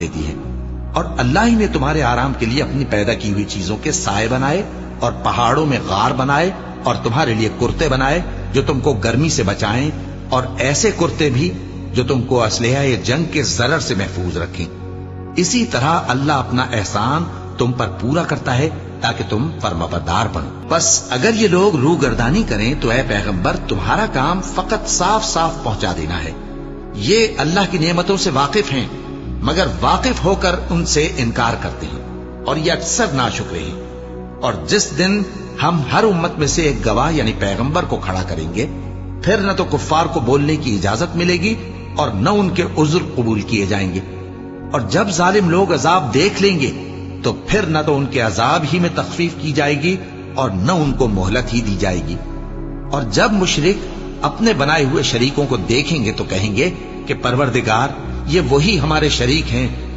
دے دی ہے، اور اللہ ہی نے تمہارے آرام کے لیے اپنی پیدا کی ہوئی چیزوں کے سائے بنائے اور پہاڑوں میں غار بنائے اور تمہارے لیے کرتے بنائے جو تم کو گرمی سے بچائیں، اور ایسے کرتے بھی جو تم کو اسلحہ جنگ کے ضرر سے محفوظ رکھیں۔ اسی طرح اللہ اپنا احسان تم پر پورا کرتا ہے تاکہ تم فرمانبردار بنو۔ بس اگر یہ لوگ روح گردانی کریں تو اے پیغمبر تمہارا کام فقط صاف صاف پہنچا دینا ہے۔ یہ اللہ کی نعمتوں سے واقف ہیں مگر واقف ہو کر ان سے انکار کرتے ہیں، اور یہ اکثر ناشکرے ہیں۔ اور جس دن ہم ہر امت میں سے ایک گواہ یعنی پیغمبر کو کھڑا کریں گے، پھر نہ تو کفار کو بولنے کی اجازت ملے گی اور نہ ان کے عذر قبول کیے جائیں گے، اور جب ظالم لوگ عذاب دیکھ لیں گے تو پھر نہ تو ان کے عذاب ہی میں تخفیف کی جائے گی اور نہ ان کو مہلت ہی دی جائے گی۔ اور جب مشرک اپنے بنائے ہوئے شریکوں کو دیکھیں گے تو کہیں گے کہ پروردگار، یہ وہی ہمارے شریک ہیں